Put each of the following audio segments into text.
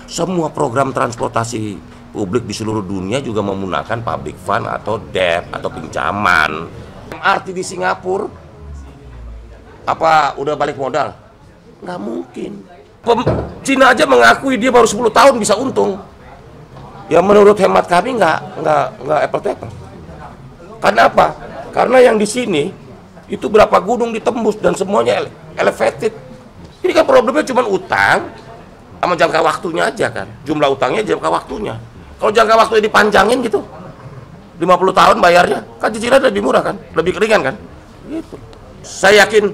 semua program transportasi publik di seluruh dunia juga menggunakan public fund atau debt atau pinjaman. MRT di Singapura, apa udah balik modal? Nggak mungkin. Cina aja mengakui dia baru 10 tahun bisa untung. Ya menurut hemat kami nggak apple to apple. Karena apa? Karena yang di sini itu berapa gunung ditembus dan semuanya elevated. Ini kan problemnya cuma utang sama jangka waktunya aja kan. Jumlah utangnya, jangka waktunya. Kalau jangka waktunya dipanjangin gitu, 50 tahun bayarnya, kan cicilan lebih murah kan, lebih ringan kan. Gitu. Saya yakin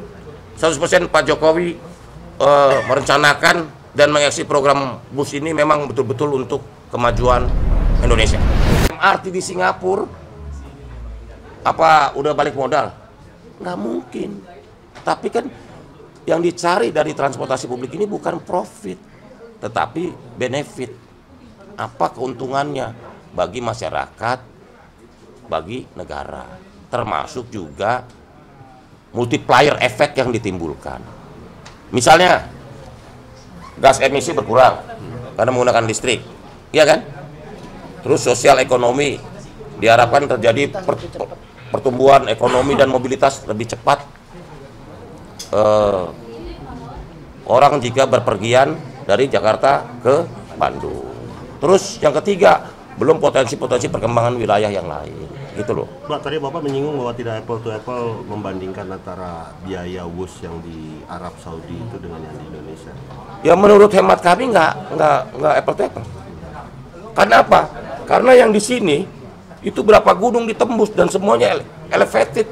100% Pak Jokowi merencanakan dan mengeksekusi program bus ini memang betul-betul untuk kemajuan Indonesia. MRT di Singapura, apa udah balik modal? Nggak mungkin. Tapi kan yang dicari dari transportasi publik ini bukan profit, tetapi benefit. Apa keuntungannya bagi masyarakat, bagi negara, termasuk juga multiplier efek yang ditimbulkan. Misalnya gas emisi berkurang karena menggunakan listrik, iya kan? Terus sosial ekonomi diharapkan terjadi pertumbuhan ekonomi dan mobilitas lebih cepat. Orang jika berpergian dari Jakarta ke Bandung. Terus yang ketiga, belum potensi-potensi perkembangan wilayah yang lain, gitu loh. Pak, tadi Bapak menyinggung bahwa tidak apple to apple membandingkan antara biaya WUS yang di Arab Saudi itu dengan yang di Indonesia. Ya menurut hemat kami nggak apple to apple. Karena apa? Karena yang di sini itu berapa gunung ditembus dan semuanya elevated,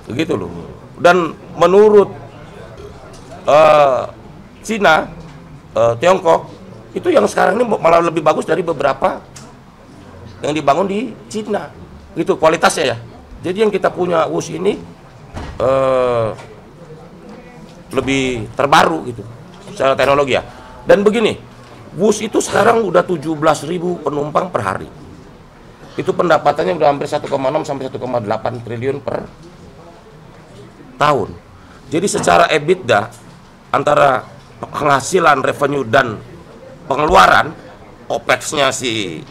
begitu loh. Dan menurut Cina, Tiongkok itu yang sekarang ini malah lebih bagus dari beberapa yang dibangun di Cina, gitu kualitasnya ya. Jadi yang kita punya WUS ini lebih terbaru gitu secara teknologi ya. Dan begini, WUS itu sekarang udah 17.000 penumpang per hari. Itu pendapatannya udah hampir 1,6 sampai 1,8 triliun per tahun. Jadi secara EBITDA antara penghasilan revenue dan pengeluaran OPEX-nya si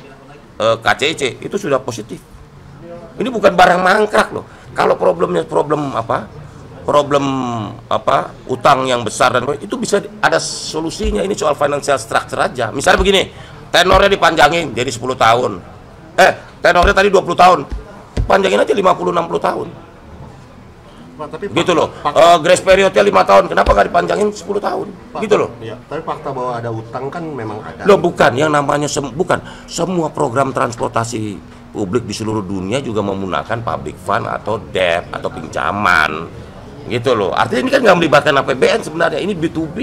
KCIC itu sudah positif. Ini bukan barang mangkrak loh. Kalau problemnya problem utang yang besar dan itu bisa ada solusinya. Ini soal financial structure aja. Misalnya begini, tenornya dipanjangin jadi 10 tahun. Tenornya tadi 20 tahun. Panjangin aja 50-60 tahun. Pak, tapi gitu loh. Grace periodnya 5 tahun. Kenapa nggak dipanjangin 10 tahun? Pak, gitu loh. Ya, tapi fakta bahwa ada utang kan memang ada. Loh bukan, yang namanya bukan. Semua program transportasi publik di seluruh dunia juga menggunakan public fund atau debt atau pinjaman. Gitu loh. Artinya ini kan nggak melibatkan APBN sebenarnya. Ini B2B.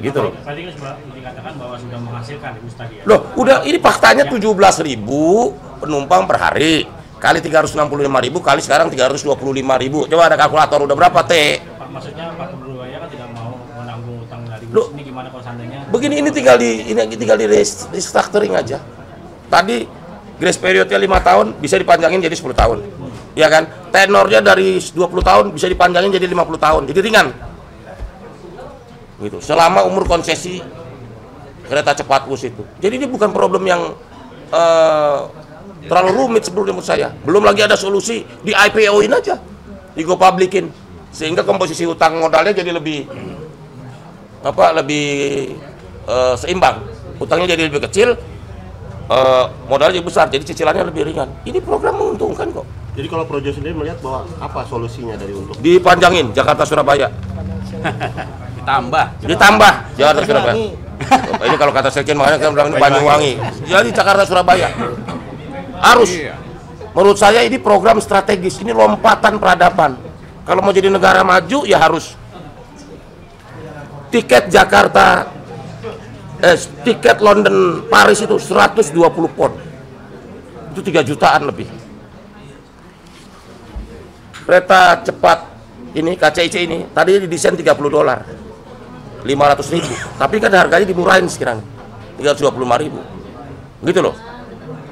Gitu loh. Tadi kan sudah dikatakan bahwa sudah menghasilkan itu tadi ya. Loh, udah ini faktanya 17.000 penumpang per hari. Kali 365.000 kali sekarang 325.000. Coba ada kalkulator udah berapa T? Pak, maksudnya Pak Gubernur kan tidak mau menanggung utang dari Loh, ini gimana kalau seandainya? Begini ini tinggal di restructuring aja. Tadi grace periodnya 5 tahun bisa dipanjangin jadi 10 tahun. Ya kan? Tenornya dari 20 tahun bisa dipanjangin jadi 50 tahun. Jadi ringan. Gitu. Selama umur konsesi kereta cepat WUS itu. Jadi ini bukan problem yang terlalu rumit sebelumnya menurut saya. Belum lagi ada solusi di IPO-in aja, di go publikin, sehingga komposisi utang modalnya jadi lebih seimbang. Utangnya jadi lebih kecil, modalnya lebih besar, jadi cicilannya lebih ringan. Ini program menguntungkan kok. Jadi kalau Projo sendiri melihat bahwa apa solusinya dari untuk Dipanjangin Jakarta Surabaya. Ditambah Jakarta Surabaya. Ini kalau kata Sekjen makanya kan bilang Banyuwangi. Jadi Jakarta Surabaya. Harus. Menurut saya ini program strategis, ini lompatan peradaban. Kalau mau jadi negara maju ya harus tiket Jakarta tiket London Paris itu 120 pound. Itu 3 jutaan lebih. Kereta cepat ini KCIC ini tadi didesain $30, 500.000. Tapi kan harganya dimurahin sekarang 325.000. Gitu loh.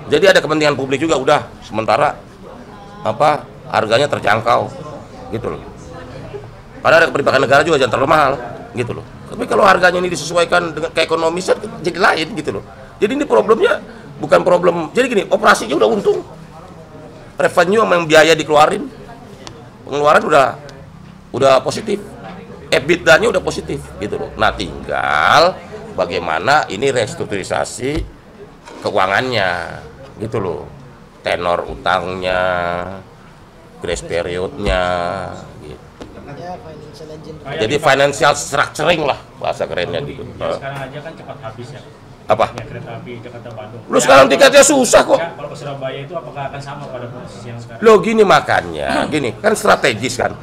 Jadi ada kepentingan publik juga udah sementara harganya terjangkau gitu loh. Karena ada kebijakan negara juga jangan terlalu mahal gitu loh. Tapi kalau harganya ini disesuaikan dengan keekonomisan jadi lain gitu loh. Jadi ini problemnya bukan problem. Jadi gini, operasinya udah untung. Revenue sama yang biaya dikeluarin, pengeluaran udah positif. EBITDA-nya udah positif gitu loh. Nah, tinggal bagaimana ini restrukturisasi keuangannya gitu loh. Tenor utangnya, grace period-nya gitu. Ya, financial engine. Jadi financial structuring lah bahasa kerennya gitu. Ya, sekarang aja kan cepat habis ya. Apa? Ya, kereta api Jakarta Bandung. Lu sekarang tiketnya susah kok. Ya, kalau ke Surabaya itu apakah akan sama pada posisi yang sekarang? Lo gini makanya, gini kan strategis kan.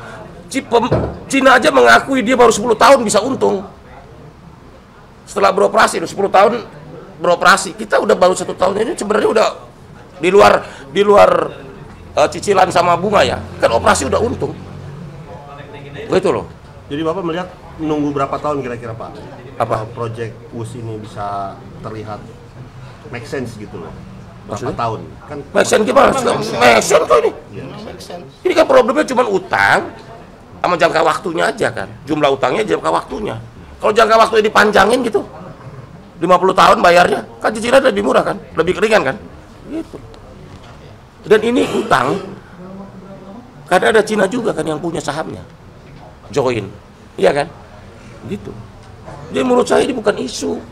Cina aja mengakui dia baru 10 tahun bisa untung. Setelah beroperasi, 10 tahun beroperasi, kita udah baru 1 tahun ini sebenarnya udah di luar cicilan sama bunga ya. Kan operasi udah untung. Gitu loh. Jadi Bapak melihat menunggu berapa tahun kira-kira Pak? Apa? Project WUS ini bisa terlihat make sense gitu loh. Berapa Maksudnya? tahun? Kan Make sense gimana? Make sense kok ini. Make sense. Ini kan problemnya cuma utang sama jangka waktunya aja kan. Jumlah utangnya, jangka waktunya. Kalau jangka waktunya dipanjangin gitu, 50 tahun bayarnya, kan cicilan lebih murah kan, lebih ringan kan. Gitu. Dan ini utang, karena ada Cina juga kan yang punya sahamnya, join, iya kan? Gitu. Jadi menurut saya ini bukan isu,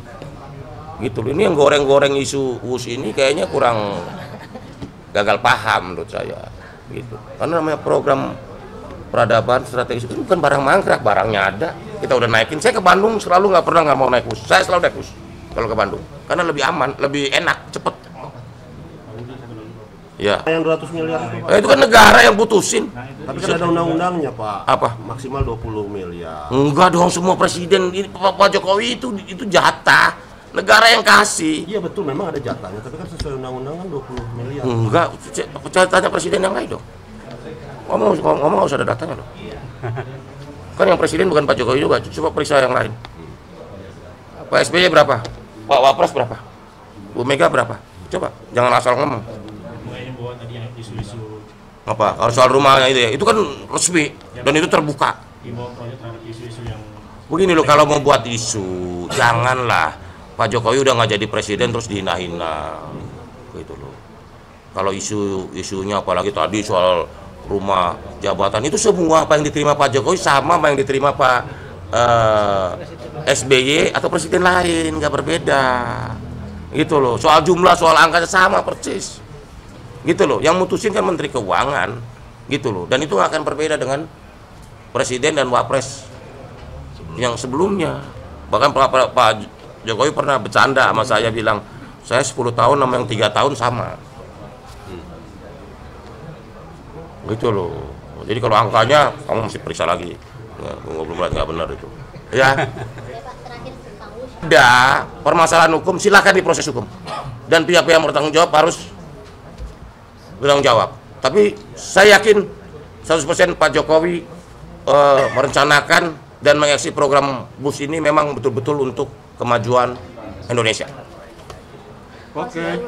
gitu loh. Ini yang goreng-goreng isu WUS ini kayaknya kurang gagal paham menurut saya, gitu. Karena namanya program peradaban strategis itu bukan barang mangkrak, barangnya ada. Kita udah naikin. Saya ke Bandung selalu nggak mau naik WUS. Saya selalu naik WUS kalau ke Bandung, karena lebih aman, lebih enak, cepet. Ya. yang 200 miliar itu Pak. Itu kan negara yang putusin. Tapi kan ada undang-undangnya Pak. Apa? Maksimal 20 miliar. Enggak dong, semua presiden ini Pak Jokowi itu jatah negara yang kasih. Iya betul, memang ada jatahnya, tapi kan sesuai undang-undang kan 20 miliar. Enggak, tanya presiden yang lain dong. Ngomong harus ada datanya loh. Kan yang presiden bukan Pak Jokowi juga, coba periksa yang lain. Pak SBY berapa? Pak Wapres berapa? Bu Mega berapa? Coba, jangan asal ngomong. Mulai bawa tadi yang isu-isu Apa? Kalau soal rumahnya itu kan resmi dan itu terbuka. dibawa proyek terhadap isu-isu yang Begini loh, kalau mau buat isu, janganlah Pak Jokowi udah nggak jadi presiden terus dihina-hina, gitu loh. Kalau isunya apalagi tadi soal rumah jabatan itu semua apa yang diterima Pak Jokowi sama apa yang diterima Pak SBY atau presiden lain, nggak berbeda, gitu loh. Soal jumlah, soal angkanya sama persis, gitu loh. Yang mutusin kan Menteri Keuangan, gitu loh. Dan itu nggak akan berbeda dengan presiden dan wapres yang sebelumnya. Bahkan Pak Jokowi pernah bercanda sama saya, bilang saya 10 tahun sama yang 3 tahun sama, gitu loh. Jadi kalau angkanya kamu mesti periksa lagi, belum nggak benar itu ya. Ada permasalahan hukum, silakan diproses hukum dan pihak-pihak yang bertanggung jawab harus bertanggung jawab. Tapi saya yakin 100% Pak Jokowi merencanakan dan mengeksekusi program WUS ini memang betul-betul untuk kemajuan Indonesia. Oke.